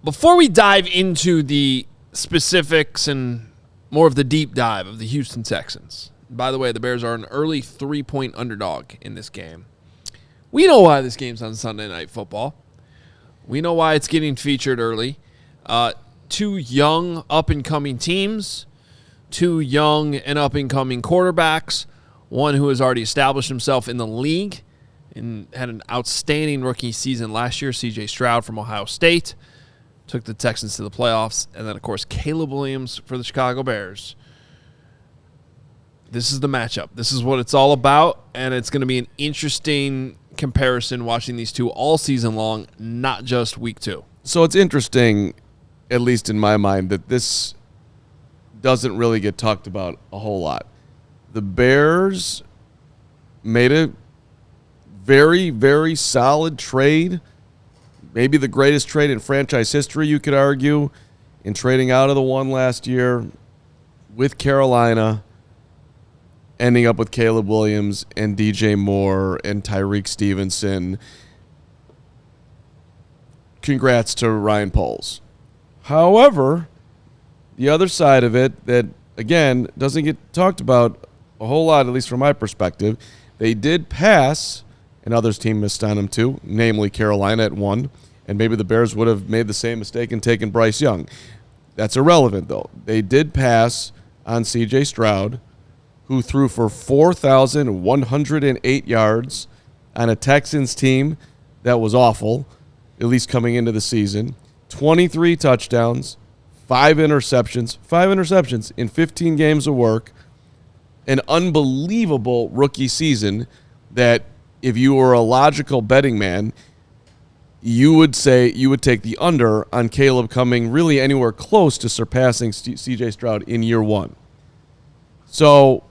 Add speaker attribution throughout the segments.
Speaker 1: Before we dive into the specifics and more of the deep dive of the Houston Texans, by the way, the Bears are an early 3-point underdog in this game. We know why this game's on Sunday Night Football. We know why it's getting featured early. Two young, up-and-coming teams, two young and up-and-coming quarterbacks, one who has already established himself in the league and had an outstanding rookie season last year, CJ Stroud from Ohio State, took the Texans to the playoffs, and then, of course, Caleb Williams for the Chicago Bears. This is the matchup. This is what it's all about, and it's going to be an interesting comparison watching these two all season long, not just week 2.
Speaker 2: So it's interesting, at least in my mind, that this doesn't really get talked about a whole lot. The Bears made a very, very solid trade, maybe the greatest trade in franchise history, you could argue, in trading out of the one last year with Carolina, ending up with Caleb Williams and DJ Moore and Tyreek Stevenson. Congrats to Ryan Poles. However, the other side of it that, again, doesn't get talked about a whole lot, at least from my perspective, they did pass, and others' team missed on them too, namely Carolina at 1, and maybe the Bears would have made the same mistake and taken Bryce Young. That's irrelevant, though. They did pass on CJ Stroud, who threw for 4,108 yards on a Texans team that was awful, at least coming into the season. 23 touchdowns, 5 interceptions in 15 games of work. An unbelievable rookie season that if you were a logical betting man, you would say you would take the under on Caleb coming really anywhere close to surpassing CJ Stroud in year 1. So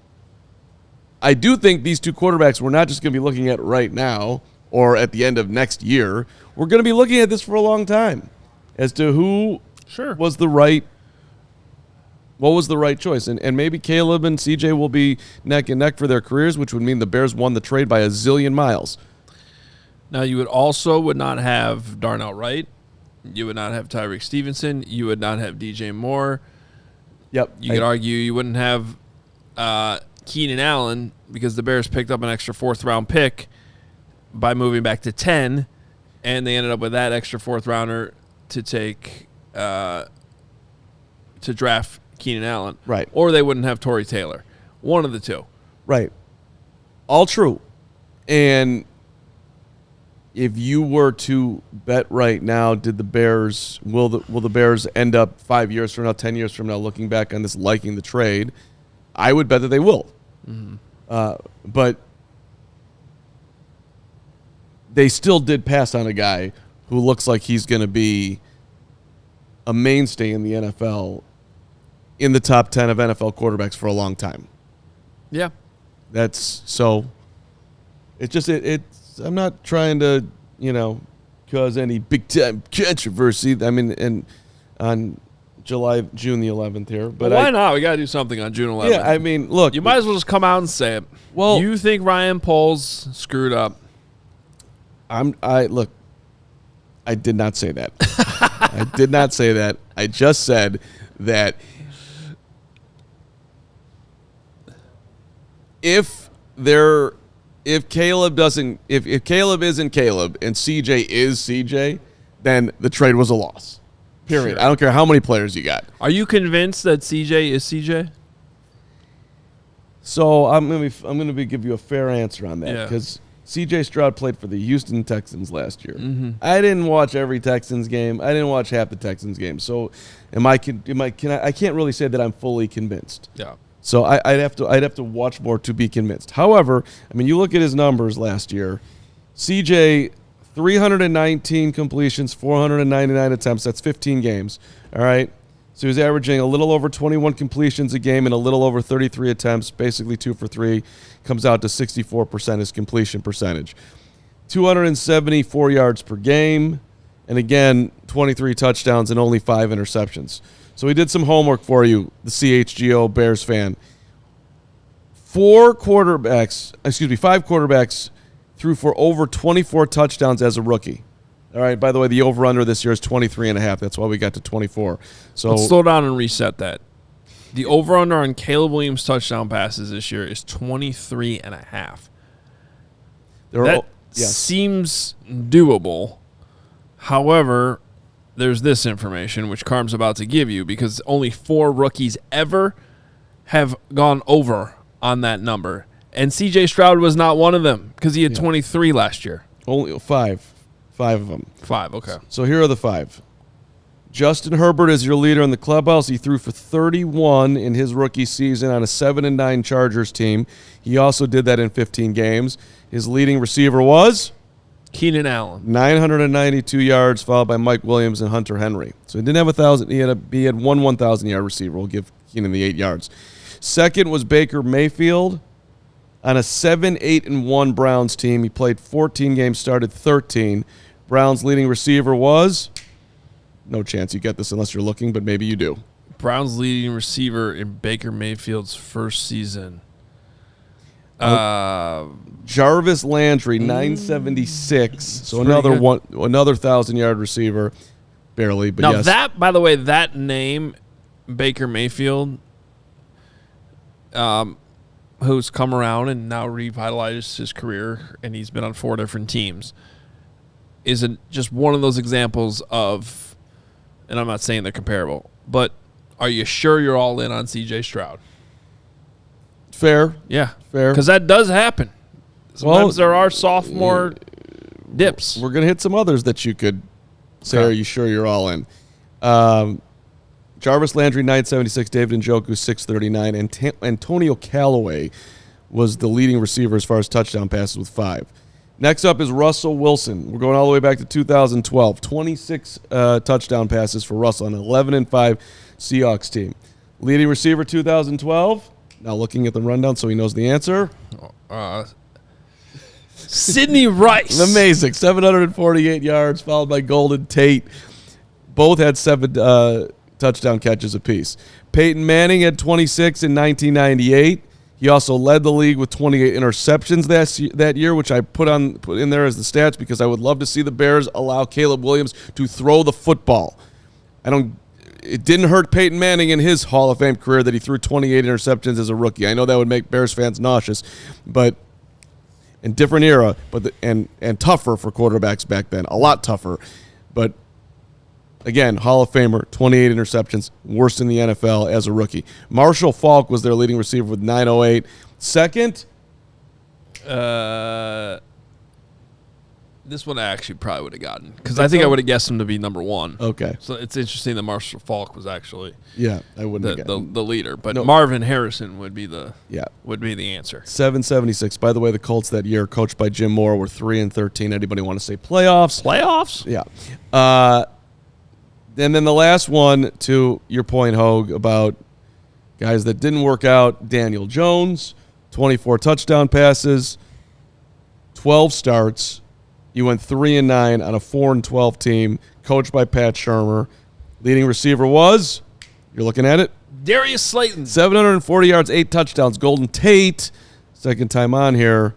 Speaker 2: I do think these two quarterbacks we're not just going to be looking at right now or at the end of next year. We're going to be looking at this for a long time as to who was the right choice. And maybe Caleb and CJ will be neck and neck for their careers, which would mean the Bears won the trade by a zillion miles.
Speaker 1: Now, you would not have Darnell Wright. You would not have Tyreek Stevenson. You would not have DJ Moore.
Speaker 2: Yep.
Speaker 1: You could argue you wouldn't have Keenan Allen because the Bears picked up an extra 4th-round pick by moving back to 10, and they ended up with that extra 4th-rounder to take to draft Keenan Allen.
Speaker 2: Right.
Speaker 1: Or they wouldn't have Torrey Taylor. One of the two.
Speaker 2: Right. All true. And if you were to bet right now, will the Bears end up 5 years from now, 10 years from now, looking back on this, liking the trade? I would bet that they will. Mm-hmm. But they still did pass on a guy who looks like he's going to be a mainstay in the NFL, in the top 10 of NFL quarterbacks for a long time.
Speaker 1: Yeah.
Speaker 2: That's so. It's just I'm not trying to, cause any big time controversy. I mean, on June the 11th here, but
Speaker 1: why not? We got to do something on June 11th.
Speaker 2: Yeah, I mean, look,
Speaker 1: you might as well just come out and say it.
Speaker 2: Well,
Speaker 1: you think Ryan Poles screwed up?
Speaker 2: I did not say that. I did not say that. I just said that if Caleb isn't Caleb and CJ is CJ, then the trade was a loss. Period. Sure. I don't care how many players you got.
Speaker 1: Are you convinced that CJ is CJ?
Speaker 2: So I'm gonna give you a fair answer on that because CJ Stroud played for the Houston Texans last year. Mm-hmm. I didn't watch every Texans game. I didn't watch half the Texans game. So I can't really say that I'm fully convinced.
Speaker 1: Yeah.
Speaker 2: So I'd have to watch more to be convinced. However, I mean, you look at his numbers last year. CJ, 319 completions, 499 attempts. That's 15 games. All right. So he was averaging a little over 21 completions a game and a little over 33 attempts, basically 2 for 3. Comes out to 64% his completion percentage. 274 yards per game. And again, 23 touchdowns and only 5 interceptions. So we did some homework for you, the CHGO Bears fan. 5 quarterbacks threw for over 24 touchdowns as a rookie. All right, by the way, the over-under this year is 23.5. That's why we got to 24. So
Speaker 1: let's slow down and reset that. The over-under on Caleb Williams touchdown passes this year is 23.5. That seems doable. However, there's this information, which Carm's about to give you, because only 4 rookies ever have gone over on that number. And CJ Stroud was not one of them because he had 23 last year.
Speaker 2: Only 5. 5 of them.
Speaker 1: 5, okay.
Speaker 2: So here are the 5. Justin Herbert is your leader in the clubhouse. He threw for 31 in his rookie season on a 7-9 Chargers team. He also did that in 15 games. His leading receiver was
Speaker 1: Keenan Allen,
Speaker 2: 992 yards, followed by Mike Williams and Hunter Henry. So he didn't have 1,000. He had one 1,000-yard receiver. We'll give Keenan the 8 yards. Second was Baker Mayfield on a 7-8-1 Browns team. He played 14 games, started 13. Browns' leading receiver was, no chance you get this unless you're looking, but maybe you do.
Speaker 1: Browns' leading receiver in Baker Mayfield's first season.
Speaker 2: Jarvis Landry, 976. So another 1,000-yard receiver, barely. But
Speaker 1: now
Speaker 2: yes.
Speaker 1: that, by the way, that name, Baker Mayfield, who's come around and now revitalized his career, and he's been on 4 different teams, is just one of those examples of, and I'm not saying they're comparable, but are you sure you're all in on CJ Stroud?
Speaker 2: Fair.
Speaker 1: Yeah.
Speaker 2: Fair.
Speaker 1: Because that does happen. Sometimes there are sophomore dips.
Speaker 2: We're going to hit some others that you could say, Are you sure you're all in? Jarvis Landry, 976. David Njoku, 639. And Antonio Callaway was the leading receiver as far as touchdown passes with 5. Next up is Russell Wilson. We're going all the way back to 2012. 26 touchdown passes for Russell on an 11-5 Seahawks team. Leading receiver 2012. Now looking at the rundown so he knows the answer.
Speaker 1: Sidney Rice.
Speaker 2: Amazing. 748 yards, followed by Golden Tate. Both had 7 touchdown catches apiece. Peyton Manning had 26 in 1998. He also led the league with 28 interceptions that year, which I put in there as the stats because I would love to see the Bears allow Caleb Williams to throw the football. It didn't hurt Peyton Manning in his Hall of Fame career that he threw 28 interceptions as a rookie. I know that would make Bears fans nauseous, but in different era, and tougher for quarterbacks back then, a lot tougher. But again, Hall of Famer, 28 interceptions, worst in the NFL as a rookie. Marshall Faulk was their leading receiver with 908. Second,
Speaker 1: this one I actually probably would have gotten because I think I would have guessed him to be number 1.
Speaker 2: Okay.
Speaker 1: So it's interesting that Marshall Faulk was actually
Speaker 2: I wouldn't have
Speaker 1: the leader, but Marvin Harrison would be the answer.
Speaker 2: 776. By the way, the Colts that year, coached by Jim Moore, were 3-13. Anybody want to say playoffs?
Speaker 1: Playoffs?
Speaker 2: Yeah. And then the last one, to your point, Hoge, about guys that didn't work out. Daniel Jones, 24 touchdown passes, 12 starts. He went 3-9 on a 4-12 team, coached by Pat Shurmur. Leading receiver was, you're looking at it,
Speaker 1: Darius Slayton.
Speaker 2: 740 yards, 8 touchdowns. Golden Tate, second time on here,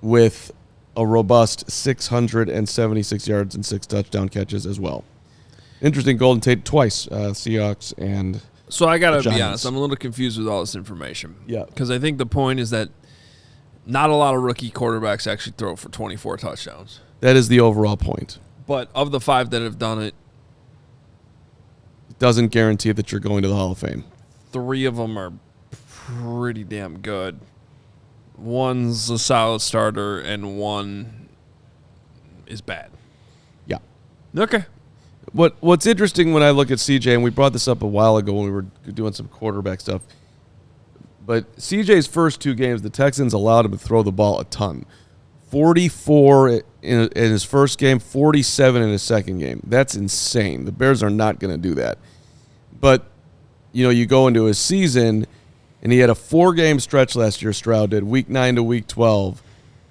Speaker 2: with a robust 676 yards and 6 touchdown catches as well. Interesting, Golden Tate twice, Seahawks and
Speaker 1: So I got to be honest, I'm a little confused with all this information.
Speaker 2: Yeah.
Speaker 1: Because I think the point is that not a lot of rookie quarterbacks actually throw for 24 touchdowns.
Speaker 2: That is the overall point.
Speaker 1: But of the 5 that have done it,
Speaker 2: it doesn't guarantee that you're going to the Hall of Fame.
Speaker 1: 3 of them are pretty damn good. One's a solid starter, and 1 is bad.
Speaker 2: Yeah.
Speaker 1: Okay.
Speaker 2: What's interesting when I look at CJ, and we brought this up a while ago when we were doing some quarterback stuff, but CJ's first 2 games, the Texans allowed him to throw the ball a ton. 44 in his first game, 47 in his second game. That's insane. The Bears are not going to do that. But, you go into his season, and he had a 4-game stretch last year, Stroud did, week 9 to week 12,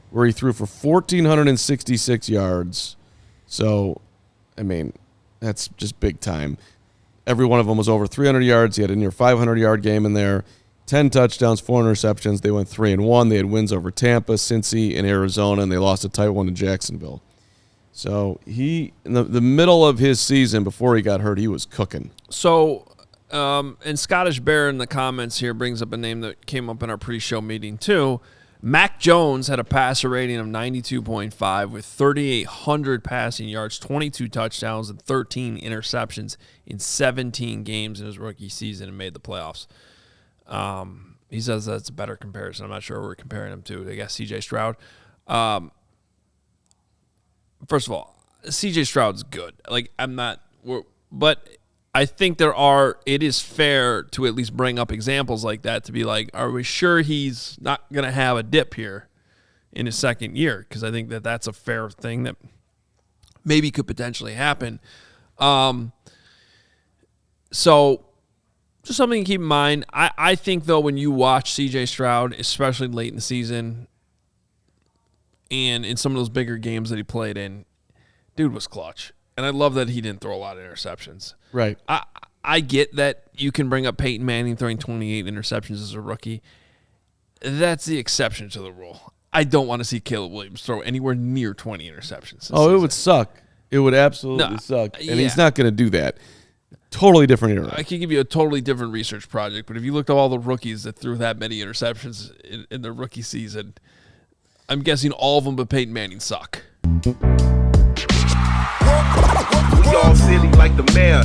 Speaker 2: where he threw for 1,466 yards. So, that's just big time. Every one of them was over 300 yards. He had a near 500-yard game in there. 10 touchdowns, 4 interceptions. They went 3-1. They had wins over Tampa, Cincy, and Arizona, and they lost a tight one to Jacksonville. So he, in the middle of his season before he got hurt, he was cooking.
Speaker 1: So, and Scottish Bear in the comments here brings up a name that came up in our pre-show meeting too. Mac Jones had a passer rating of 92.5 with 3,800 passing yards, 22 touchdowns, and 13 interceptions in 17 games in his rookie season and made the playoffs. He says that's a better comparison. I'm not sure we're comparing him to, I guess, CJ Stroud. First of all, CJ Stroud's good. Like, but I think it is fair to at least bring up examples like that to be like, are we sure he's not going to have a dip here in his second year? Because I think that's a fair thing that maybe could potentially happen. So just something to keep in mind. I think, though, when you watch CJ Stroud, especially late in the season and in some of those bigger games that he played in, dude was clutch. And I love that he didn't throw a lot of interceptions.
Speaker 2: Right.
Speaker 1: I get that you can bring up Peyton Manning throwing 28 interceptions as a rookie. That's the exception to the rule. I don't want to see Caleb Williams throw anywhere near 20 interceptions.
Speaker 2: Oh, it would suck. It would absolutely suck. And he's not going to do that. Totally different era.
Speaker 1: I could give you a totally different research project, but if you looked at all the rookies that threw that many interceptions in their rookie season, I'm guessing all of them but Peyton Manning suck.
Speaker 3: We all silly like the mayor.